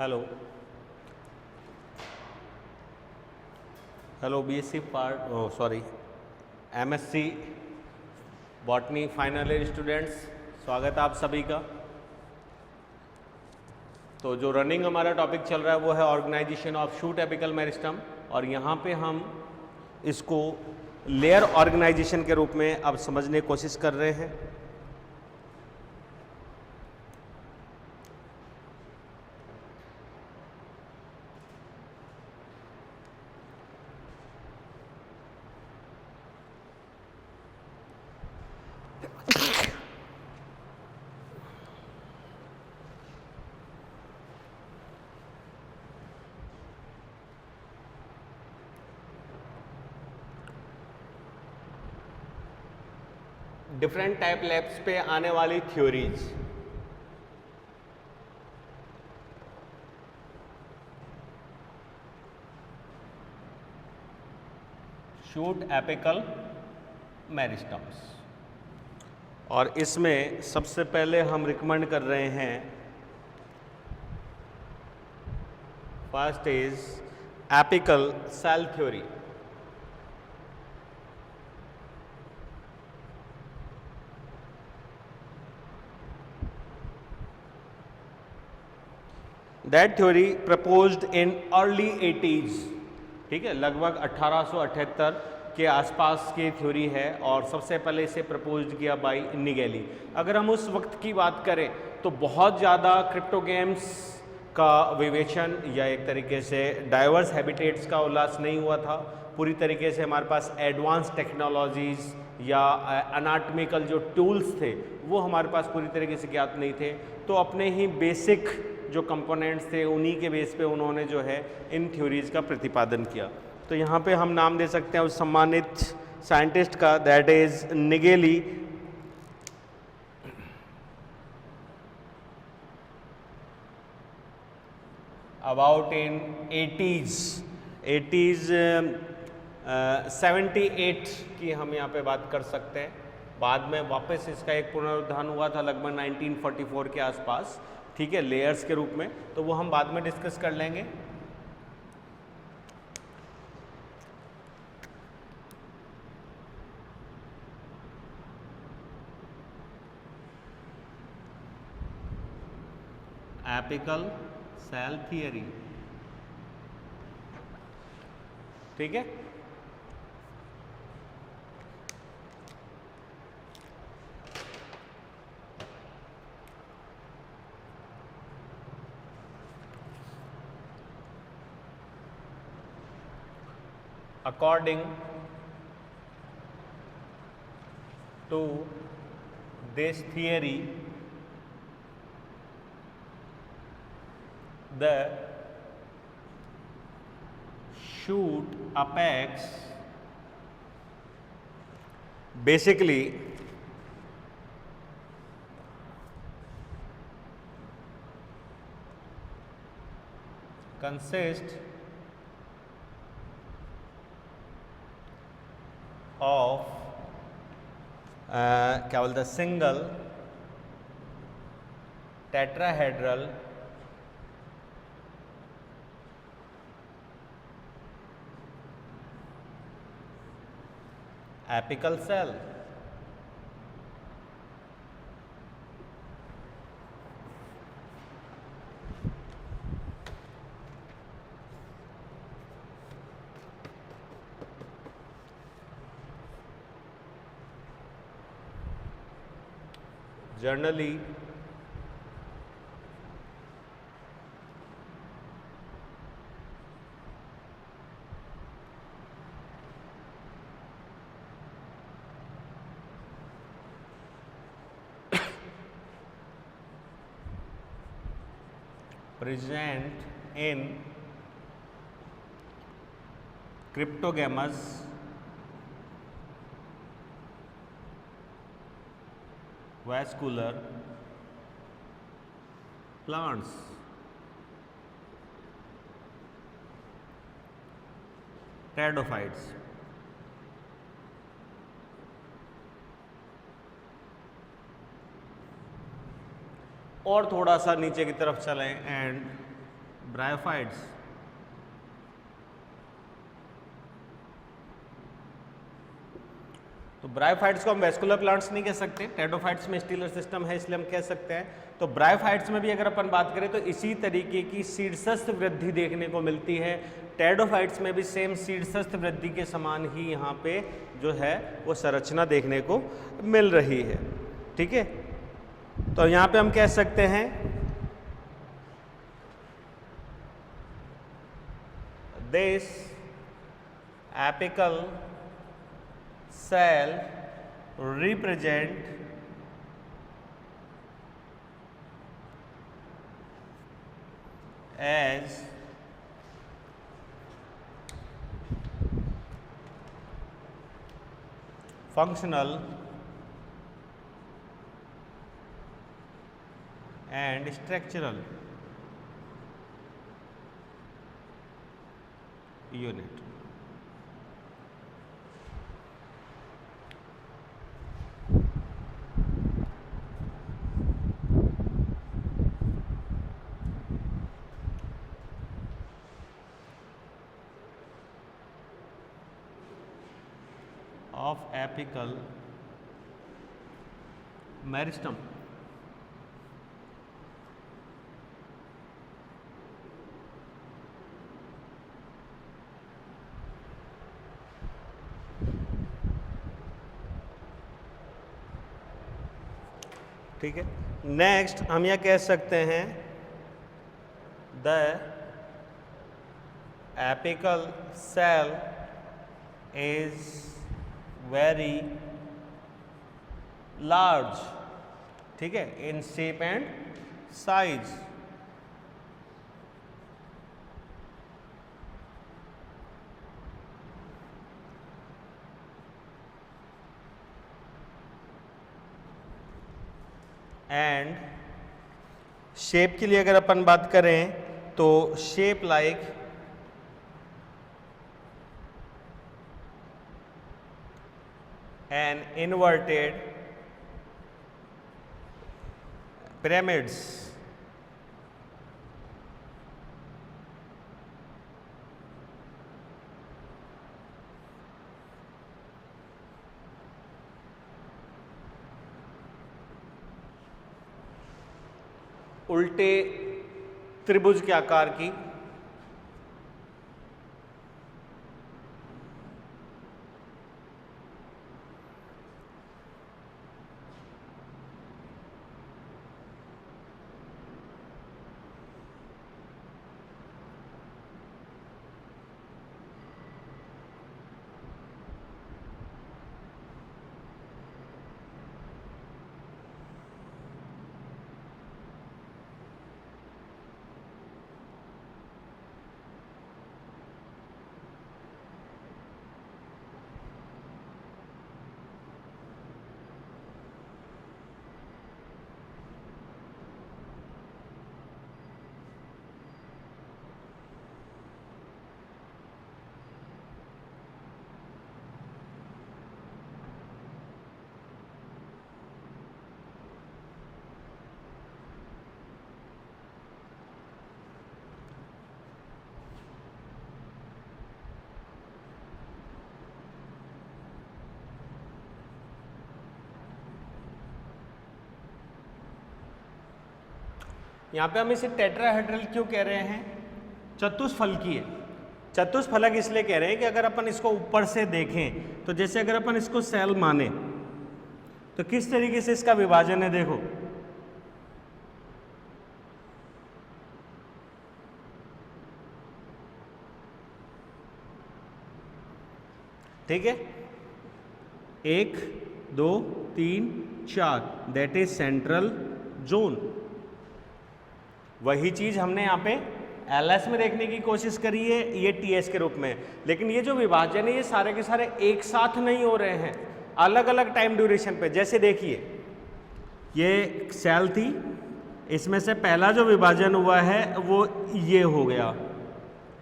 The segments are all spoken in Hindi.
Hello hello BSc part sorry MSc botany final year students, स्वागत है आप सभी का। तो जो रनिंग हमारा टॉपिक चल रहा है वो है organisation of shoot apical meristem, और यहाँ पे हम इसको लेयर ऑर्गेनाइजेशन के रूप में अब समझने की कोशिश कर रहे हैं। डिफरेंट टाइप लैब्स पे आने वाली थ्योरीज। शूट एपिकल मेरिस्टम्स, और इसमें सबसे पहले हम रिकमेंड कर रहे हैं, first is apical cell theory. That theory proposed in early 80s, ठीक है, लगभग 1878 के आसपास की थ्योरी है, और सबसे पहले इसे प्रपोज्ड किया बाय निगेली। अगर हम उस वक्त की बात करें तो बहुत ज़्यादा क्रिप्टो गेम्स का विवेचन या एक तरीके से डाइवर्स हैबिटेट्स का उल्लास नहीं हुआ था। पूरी तरीके से हमारे पास एडवांस टेक्नोलॉजीज़ या एनाटॉमिकल जो टूल्स थे वो हमारे पास पूरी तरीके से ज्ञात नहीं थे। तो अपने ही बेसिक जो कंपोनेंट्स थे उन्हीं के बेस पे उन्होंने जो है इन थ्योरीज का प्रतिपादन किया। तो यहाँ पे हम नाम दे सकते हैं उस सम्मानित साइंटिस्ट का, that is Nageli. About in 80s 78 की हम यहाँ पे बात कर सकते हैं। बाद में वापस इसका एक पुनरुत्थान हुआ था लगभग 1944 के आसपास, ठीक है, लेयर्स के रूप में। तो वो हम बाद में डिस्कस कर लेंगे। एपिकल सेल थियरी, ठीक है। According to this theory, the shoot apex basically consists of क्या बोलते हैं, single tetrahedral apical cell. Generally, present in cryptogamous vascular plants, pteridophytes। और थोड़ा सा नीचे की तरफ चलें एंड ब्रायोफाइट्स, तो ब्रायोफाइट्स को हम वेस्कुलर प्लांट्स नहीं कह सकते, टेडोफाइट्स में स्टीलर सिस्टम है इसलिए हम कह सकते हैं। तो ब्रायोफाइट्स में भी अगर अपन बात करें तो इसी तरीके की शीर्षस्थ वृद्धि देखने को मिलती है। टेडोफाइट्स में भी सेम शीर्षस्थ वृद्धि के समान ही यहाँ पे जो है वो संरचना देखने को मिल रही है। ठीक है, तो यहाँ पे हम कह सकते हैं this apical cell represent as functional and structural unit। of apical meristem. ठीक है, नेक्स्ट हम यह कह सकते हैं the apical cell is very large. ठीक है, in shape and size. And shape के लिए अगर अपन बात करें तो shape like an inverted pyramids। उल्टे त्रिभुज के आकार की यहाँ पे हम इसे टेट्राहेड्रल क्यों कह रहे हैं? चतुष्फलकीय। चतुष्फलक इसलिए कह रहे हैं कि अगर अपन इसको ऊपर से देखें तो जैसे अगर अपन इसको सेल माने तो किस तरीके से इसका विभाजन है, देखो ठीक है, 1 2 3 4 दैट इज सेंट्रल जोन। वही चीज हमने यहाँ पे एलएस में देखने की कोशिश करी है, ये टीएस के रूप में। लेकिन ये जो विभाजन है ये सारे के सारे एक साथ नहीं हो रहे हैं, अलग अलग टाइम ड्यूरेशन पे। जैसे देखिए ये सेल थी, इसमें से पहला जो विभाजन हुआ है वो ये हो गया,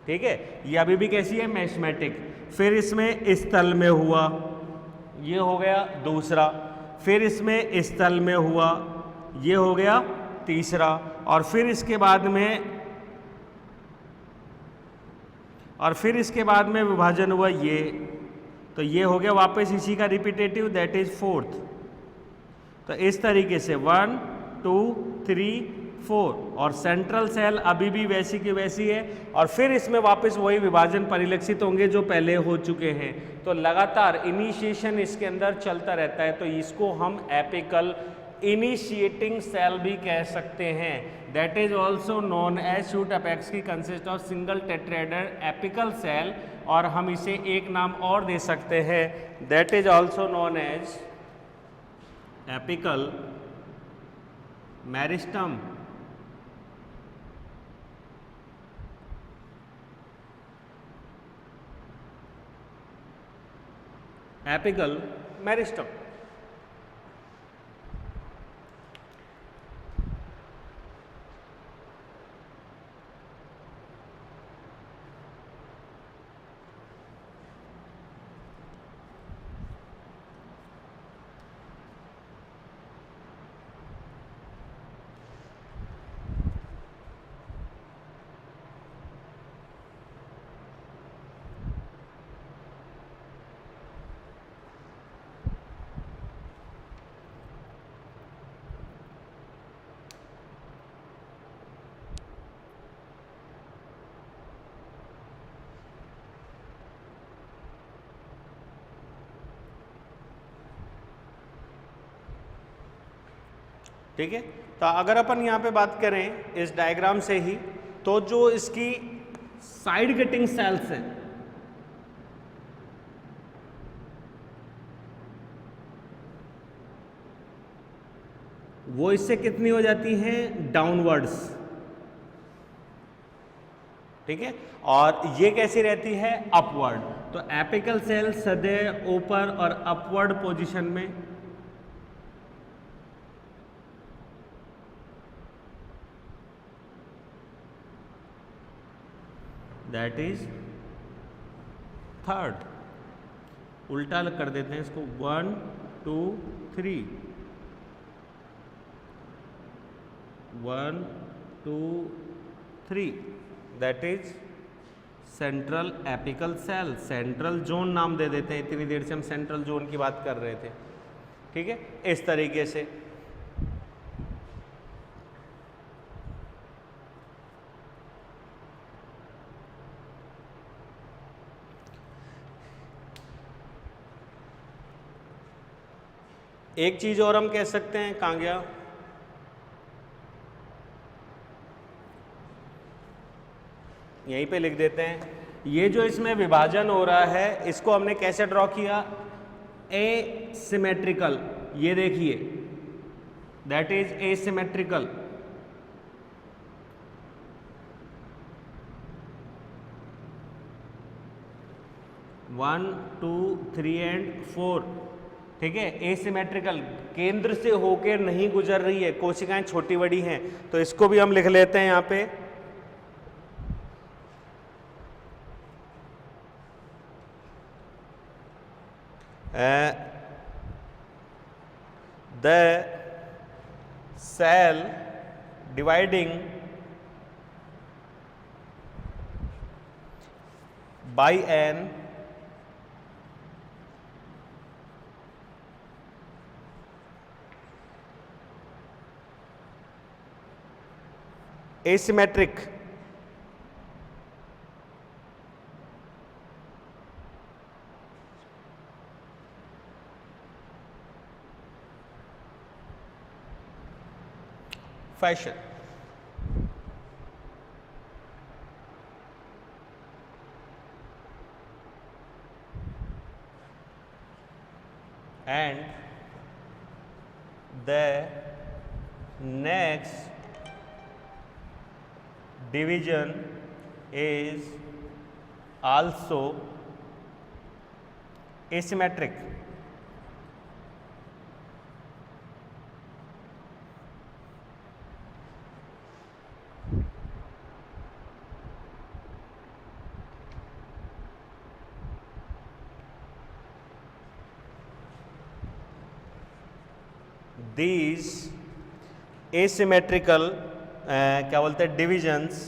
ठीक है, ये अभी भी कैसी है, मैथमेटिक। फिर इसमें इस तल में हुआ, ये हो गया दूसरा। फिर इसमें इस तल में हुआ, ये हो गया तीसरा। और फिर इसके बाद में और फिर इसके बाद में विभाजन हुआ ये, तो ये हो गया वापस इसी का रिपीटेटिव, दैट इज फोर्थ। तो इस तरीके से 1 2 3 4 और सेंट्रल सेल अभी भी वैसी की वैसी है, और फिर इसमें वापस वही विभाजन परिलक्षित होंगे जो पहले हो चुके हैं। तो लगातार इनिशिएशन इसके अंदर चलता रहता है, तो इसको हम एपिकल इनिशिएटिंग सेल भी कह सकते हैं। That is also known as shoot apex की consist of single tetrahedral apical cell, और हम इसे एक नाम और दे सकते हैं, that is also known as apical meristem. Apical meristem. ठीक है, तो अगर अपन यहाँ पे बात करें इस डायग्राम से ही, तो जो इसकी साइड कटिंग सेल्स हैं वो इससे कितनी हो जाती हैं, डाउनवर्ड्स। ठीक है, और ये कैसी रहती है, अपवर्ड। तो एपिकल सेल सदैव ऊपर और अपवर्ड पोजीशन में, दैट इज थर्ड। उल्टा कर देते हैं इसको, 1 2 3, 1 2 3, that is central apical cell. Central zone नाम दे देते हैं, इतनी देर से हम सेंट्रल जोन की बात कर रहे थे। ठीक है, इस तरीके से। एक चीज और हम कह सकते हैं, कहाँ गया, यहीं पे लिख देते हैं। ये जो इसमें विभाजन हो रहा है इसको हमने कैसे ड्रॉ किया, एसिमेट्रिकल। ये देखिए, that is asymmetrical. One two 3 and 4। ठीक है, एसिमेट्रिकल, केंद्र से होकर नहीं गुजर रही है, कोशिकाएं छोटी बड़ी हैं, तो इसको भी हम लिख लेते हैं यहाँ पे the cell dividing by an asymmetric fashion. And the next division is also asymmetric. These asymmetrical क्या बोलते हैं divisions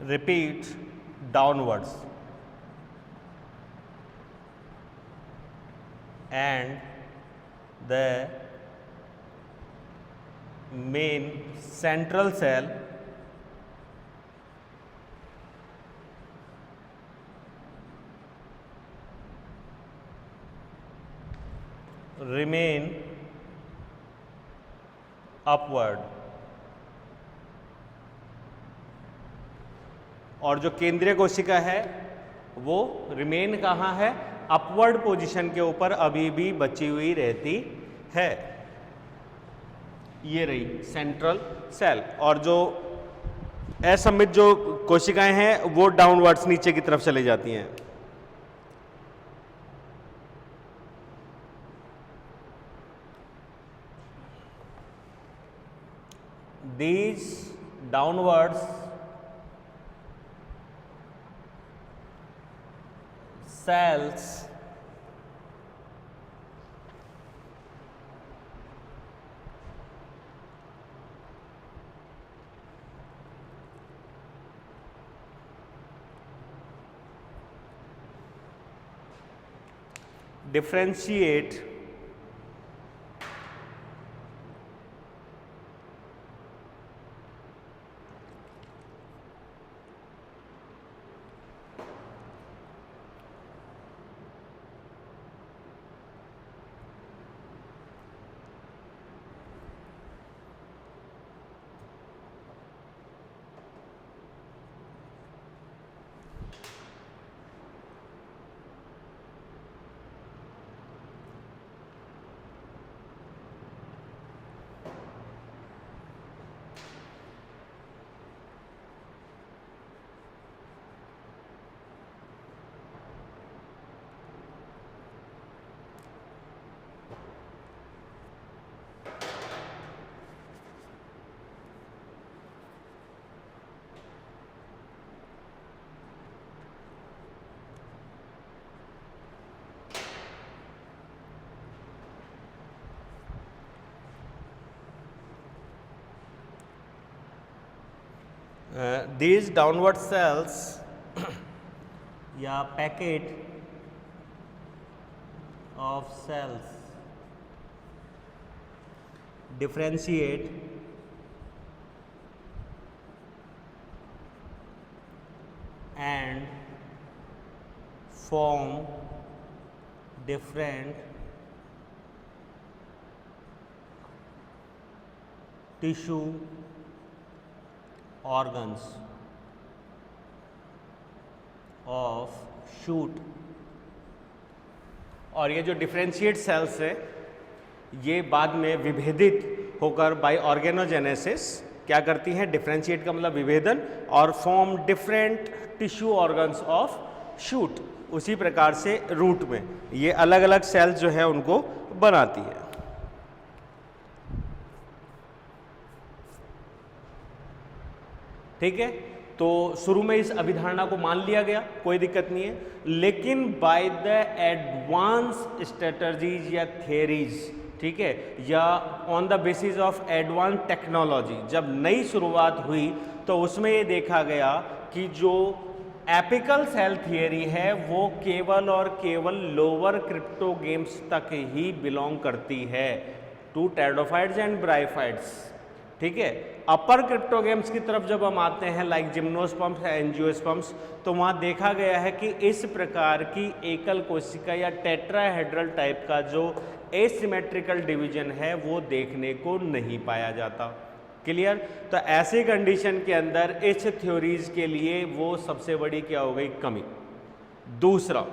repeat downwards and the main central cell remain upward, और जो केंद्रीय कोशिका है वो रिमेन कहाँ है, अपवर्ड पोजीशन के ऊपर अभी भी बची हुई रहती है। ये रही सेंट्रल सेल, और जो असममित जो कोशिकाएं हैं वो डाउनवर्ड्स नीचे की तरफ चली जाती हैं। These downwards cells differentiate these downward cells या packet of cells differentiate and form different tissue organs of shoot। और ये जो डिफरेंशिएट सेल्स है ये बाद में विभेदित होकर बाय ऑर्गेनोजेनेसिस क्या करती हैं, डिफरेंशिएट का मतलब विभेदन, और form different tissue organs of shoot. उसी प्रकार से रूट में ये अलग अलग सेल्स जो है उनको बनाती है। ठीक है, तो शुरू में इस अभिधारणा को मान लिया गया, कोई दिक्कत नहीं है, लेकिन बाय द एडवांस स्ट्रेटजीज या थियरीज, ठीक है, या on the basis of advance technology, जब नई शुरुआत हुई तो उसमें ये देखा गया कि जो एपिकल सेल थियरी है वो केवल और केवल लोअर क्रिप्टोगेम्स तक ही बिलोंग करती है, टू टेरोडोफाइट्स एंड ब्रायोफाइट्स। ठीक है, अपर क्रिप्टोगेम्स की तरफ जब हम आते हैं लाइक जिम्नोस्पर्म्स, एंजियोस्पर्म्स, तो वहाँ देखा गया है कि इस प्रकार की एकल कोशिका या टेट्राहेड्रल टाइप का जो एसिमेट्रिकल डिवीजन है वो देखने को नहीं पाया जाता। क्लियर? तो ऐसी कंडीशन के अंदर इस थ्योरीज के लिए वो सबसे बड़ी क्या हो गई, कमी। दूसरा,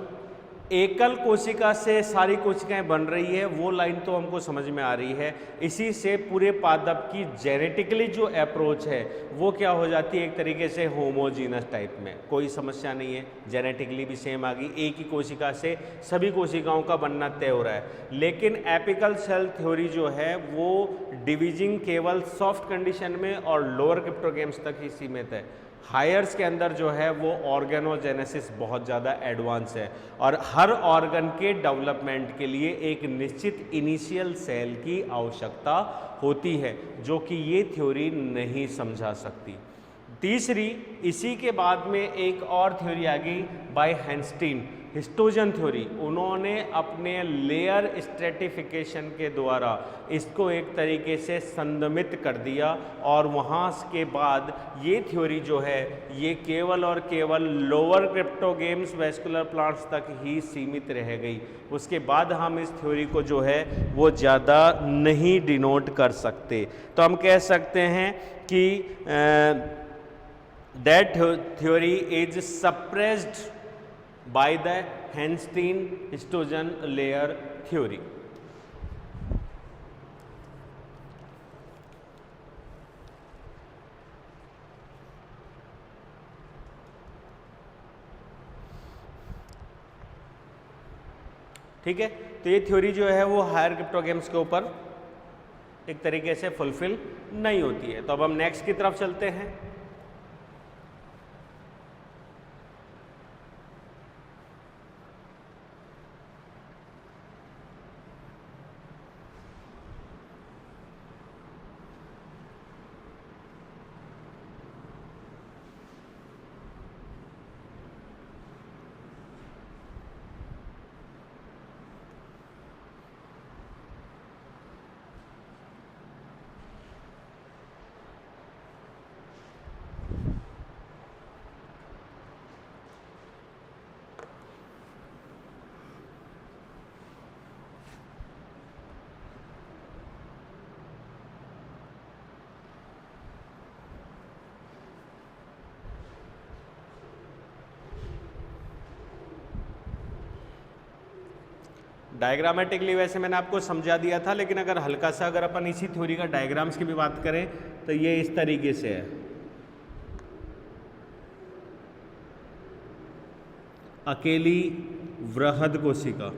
एकल कोशिका से सारी कोशिकाएं बन रही है, वो लाइन तो हमको समझ में आ रही है। इसी से पूरे पादप की जेनेटिकली जो अप्रोच है वो क्या हो जाती है, एक तरीके से होमोजीनस टाइप में, कोई समस्या नहीं है, जेनेटिकली भी सेम आ गई, एक ही कोशिका से सभी कोशिकाओं का बनना तय हो रहा है। लेकिन एपिकल सेल थ्योरी जो है वो डिविजिंग केवल सॉफ्ट कंडीशन में और लोअर क्रिप्टोगेम्स तक ही सीमित है। हायर्स के अंदर जो है वो ऑर्गेनोजेनेसिस बहुत ज़्यादा एडवांस है और हर ऑर्गन के डेवलपमेंट के लिए एक निश्चित इनिशियल सेल की आवश्यकता होती है, जो कि ये थ्योरी नहीं समझा सकती। तीसरी, इसी के बाद में एक और थ्योरी आ गई बाय हैंस्टीन, हिस्टोजन थ्योरी। उन्होंने अपने लेयर स्ट्रेटिफिकेशन के द्वारा इसको एक तरीके से संदमित कर दिया और वहाँ के बाद ये थ्योरी जो है ये केवल और केवल लोअर क्रिप्टोगेम्स वेस्कुलर प्लांट्स तक ही सीमित रह गई। उसके बाद हम इस थ्योरी को जो है वो ज़्यादा नहीं डिनोट कर सकते। तो हम कह सकते हैं कि that theory is suppressed by the Hainstein histogen layer theory। ठीक है, तो ये थ्योरी जो है वो हायर क्रिप्टोगेम्स के ऊपर एक तरीके से फुलफिल नहीं होती है। तो अब हम नेक्स्ट की तरफ चलते हैं। डायग्रामेटिकली वैसे मैंने आपको समझा दिया था, लेकिन अगर हल्का सा अगर अपन इसी थ्योरी का डायग्राम्स की भी बात करें तो ये इस तरीके से है। अकेली वृहद कोशिका,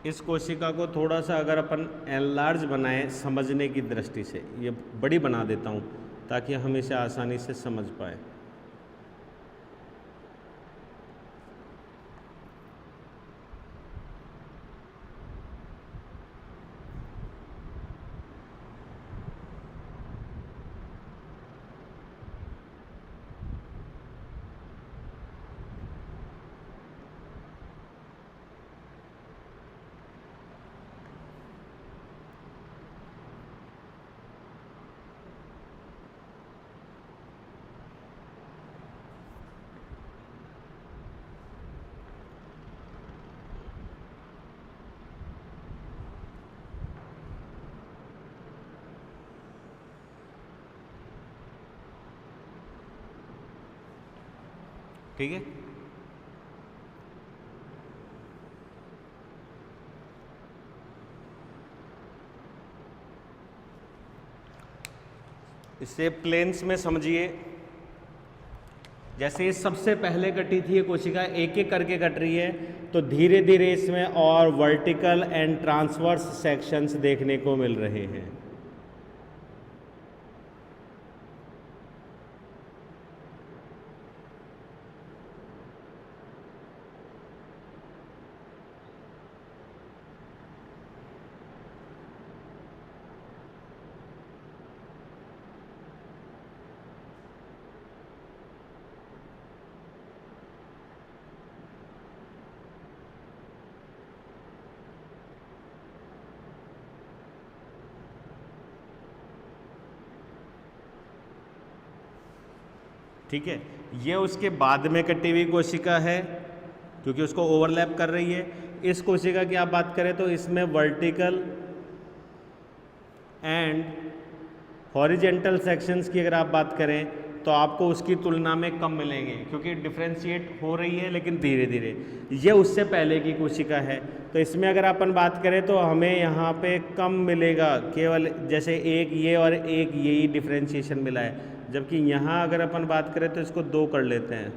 इस कोशिका को थोड़ा सा अगर अपन एनलार्ज बनाएं समझने की दृष्टि से, ये बड़ी बना देता हूँ ताकि हम इसे आसानी से समझ पाए। ठीक है, इसे प्लेन्स में समझिए। जैसे ये सबसे पहले कटी थी ये कोशिका, एक एक करके कट रही है, तो धीरे धीरे इसमें और वर्टिकल एंड ट्रांसवर्स सेक्शंस देखने को मिल रहे हैं। ठीक है, ये उसके बाद में कटी हुई कोशिका है क्योंकि उसको ओवरलैप कर रही है। इस कोशिका की आप बात करें तो इसमें वर्टिकल एंड हॉरिजेंटल सेक्शंस की अगर आप बात करें तो आपको उसकी तुलना में कम मिलेंगे क्योंकि डिफ्रेंशिएट हो रही है लेकिन धीरे धीरे। ये उससे पहले की कोशिका है, तो इसमें अगर अपन बात करें तो हमें यहाँ पे कम मिलेगा, केवल जैसे एक ये और एक यही डिफ्रेंशिएशन मिला है। जबकि यहाँ अगर अपन बात करें तो इसको 2 कर लेते हैं।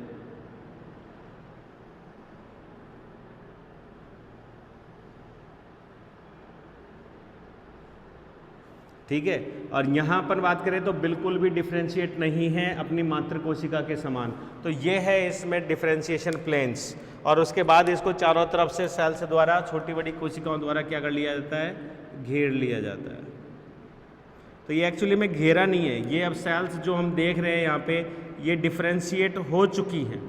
ठीक है, और यहाँ अपन बात करें तो बिल्कुल भी डिफ्रेंशिएट नहीं है अपनी मातृ कोशिका के समान। तो ये है इसमें डिफ्रेंशिएशन प्लेन्स, और उसके बाद इसको चारों तरफ से सेल्स द्वारा, छोटी बड़ी कोशिकाओं द्वारा क्या कर लिया जाता है, घेर लिया जाता है। तो ये एक्चुअली में घेरा नहीं है, ये अब सेल्स जो हम देख रहे हैं यहाँ पे ये डिफ्रेंशिएट हो चुकी हैं।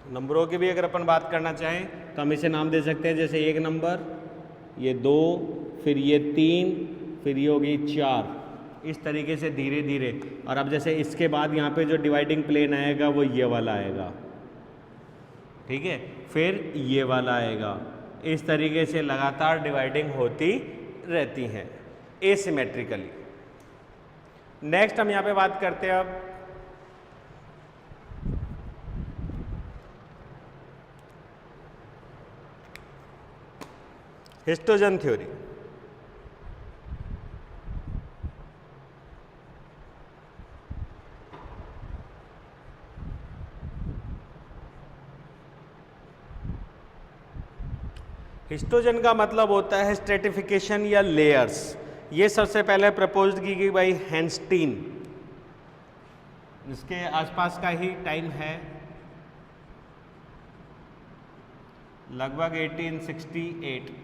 नंबरों की भी अगर अपन बात करना चाहें तो हम इसे नाम दे सकते हैं, जैसे 1 नंबर, ये 2, फिर ये 3, फिर ये हो गई 4, इस तरीके से धीरे धीरे। और अब जैसे इसके बाद यहाँ पे जो डिवाइडिंग प्लेन आएगा वो ये वाला आएगा, ठीक है, फिर ये वाला आएगा। इस तरीके से लगातार डिवाइडिंग होती रहती हैं एसिमेट्रिकली। नेक्स्ट हम यहाँ पे बात करते हैं अब हिस्टोजन थ्योरी। हिस्टोजन का मतलब होता है स्ट्रेटिफिकेशन या लेयर्स। ये सबसे पहले प्रपोज की गई बाई हैंस्टीन, जिसके आसपास का ही टाइम है, लगभग 1868।